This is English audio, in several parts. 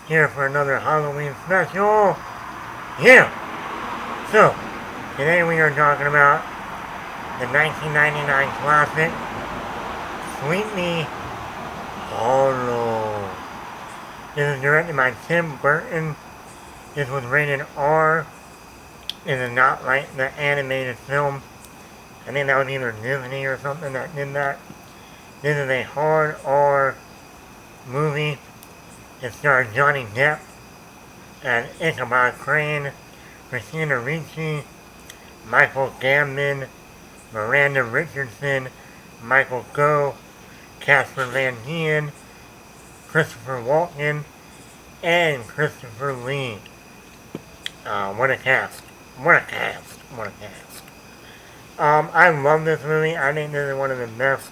here for another Halloween special. Yeah! So, today we are talking about the 1999 classic, Sleepy Hollow. This is directed by Tim Burton. This was rated R. This is not like the animated film. I think that was either Disney or something that did that. This is a hard R movie. It stars Johnny Depp and Ichabod Crane, Christina Ricci, Michael Gambon, Miranda Richardson, Michael Gough, Casper Van Dien, Christopher Walken, and Christopher Lee. What a cast. What a cast. What a cast. I love this movie. I think this is one of the best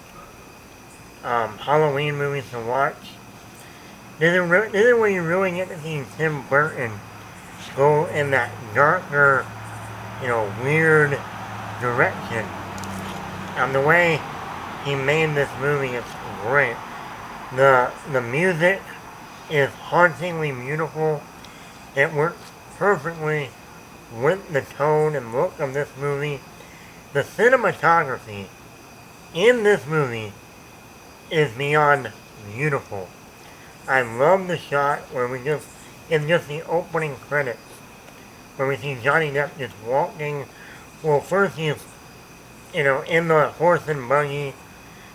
Halloween movies to watch. This is where you really get to see Tim Burton go in that darker, weird direction. The way he made this movie is great. The music is hauntingly beautiful. It works perfectly with the tone and look of this movie. The cinematography in this movie is beyond beautiful. I love the shot where in just the opening credits, where we see Johnny Depp just walking. Well, first he's, in the horse and buggy.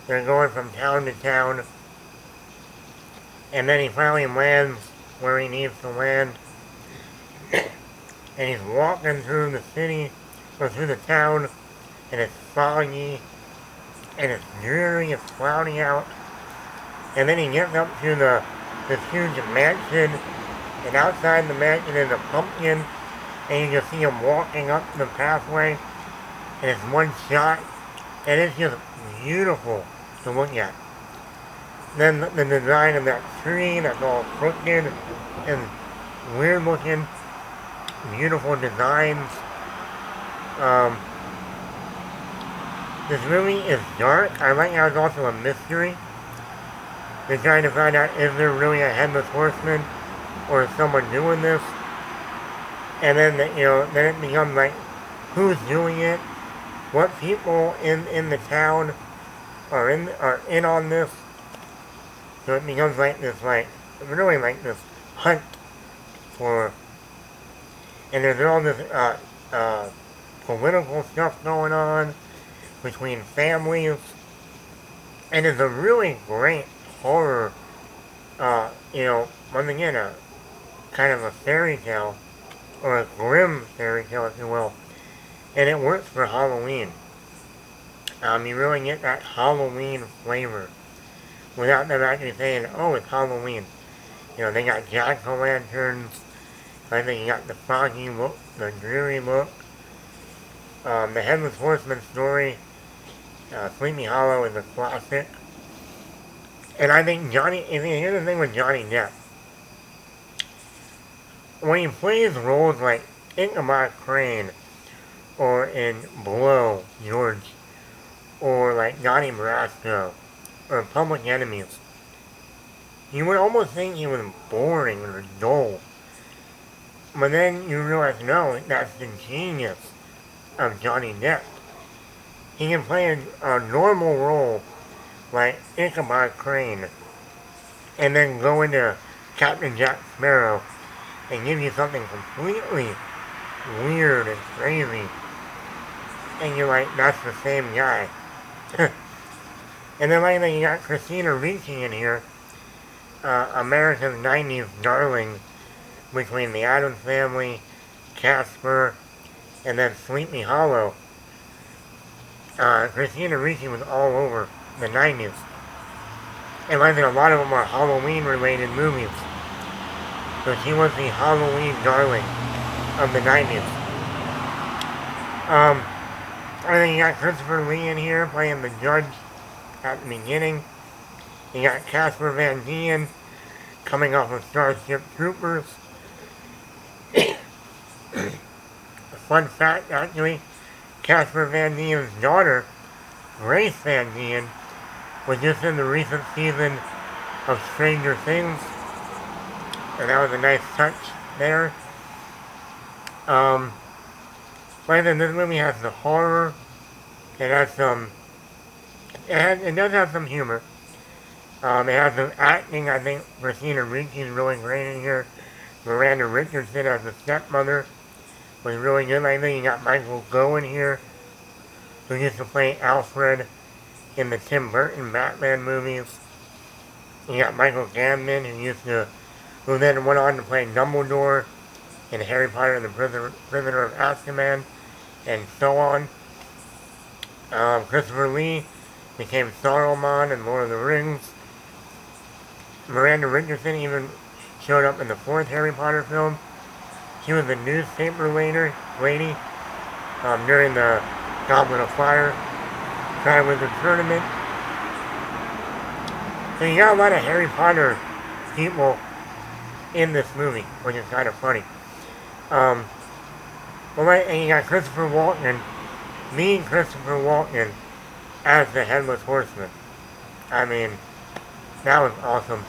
They're going from town to town. And then he finally lands where he needs to land. And he's walking through the city, or through the town, and it's foggy, and it's dreary, it's cloudy out. And then he gets up to this huge mansion, and outside the mansion is a pumpkin, and you just see him walking up the pathway, and it's one shot, and it's just beautiful to look at. Then the design of that tree that's all crooked and weird looking, beautiful designs. This movie is dark. I like how it's also a mystery. They're trying to find out, is there really a headless horseman, or is someone doing this? And then then it becomes like, who's doing it? What people in the town are in on this? So it becomes like this, really like this hunt for, and there's all this political stuff going on between families, and it's a really great horror, once again, a kind of a fairy tale, or a grim fairy tale, if you will, and it works for Halloween. You really get that Halloween flavor without them actually saying, oh, it's Halloween. They got jack-o'-lanterns, I think you got the foggy look, the dreary look. The Headless Horseman story, Sleepy Hollow, is a classic. And I think here's the thing with Johnny Depp. When he plays roles like Ichabod Crane, or in Blow, George, or like Donnie Brasco, or Public Enemies, you would almost think he was boring or dull. But then you realize, no, that's the genius of Johnny Depp. He can play a normal role like Ichabod Crane, and then go into Captain Jack Sparrow and give you something completely weird and crazy. And you're like, that's the same guy. And then like you got Christina Ricci in here, America's 90s darling, between the Addams Family, Casper, and then Sleepy Hollow. Christina Ricci was all over the 90s. And I think a lot of them are Halloween-related movies. So she was the Halloween darling of the 90s. I think you got Christopher Lee in here playing the judge at the beginning. You got Casper Van Dien coming off of Starship Troopers. Fun fact, actually, Casper Van Dien's daughter, Grace Van Dien, was just in the recent season of Stranger Things. And that was a nice touch there. Like I said, this movie has the horror. It has some... It does have some humor. It has some acting. I think Christina Ricci is really great in here. Miranda Richardson as the stepmother was really good. I think you got Michael Goh in here, who used to play Alfred in the Tim Burton Batman movies. You got Michael Gambon, who then went on to play Dumbledore in Harry Potter and the Prisoner of Azkaban, and so on. Christopher Lee became Saruman in Lord of the Rings. Miranda Richardson even showed up in the fourth Harry Potter film. She was a newspaper lady during the Goblet of Fire Triwizard Tournament. So you got a lot of Harry Potter people in this movie, which is kind of funny. And you got Christopher Walken, Christopher Walken, as the Headless Horseman. I mean, that was awesome.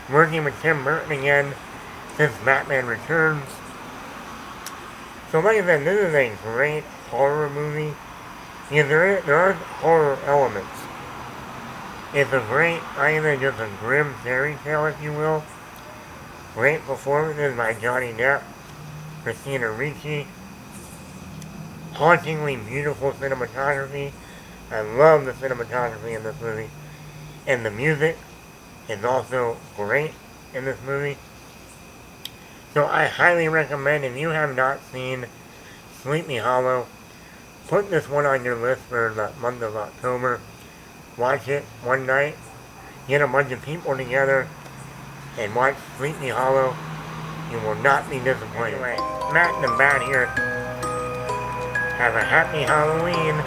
Working with Tim Burton again since Batman Returns. So like I said, this is a great horror movie. Because there are horror elements. It's a great, just a grim fairy tale, if you will. Great performances by Johnny Depp, Christina Ricci. Hauntingly beautiful cinematography. I love the cinematography in this movie. And the music is also great in this movie. So I highly recommend, if you have not seen Sleepy Hollow, put this one on your list for the month of October. Watch it one night, get a bunch of people together, and watch Sleepy Hollow. You will not be disappointed. Anyway, Matt and the Bat here. Have a happy Halloween.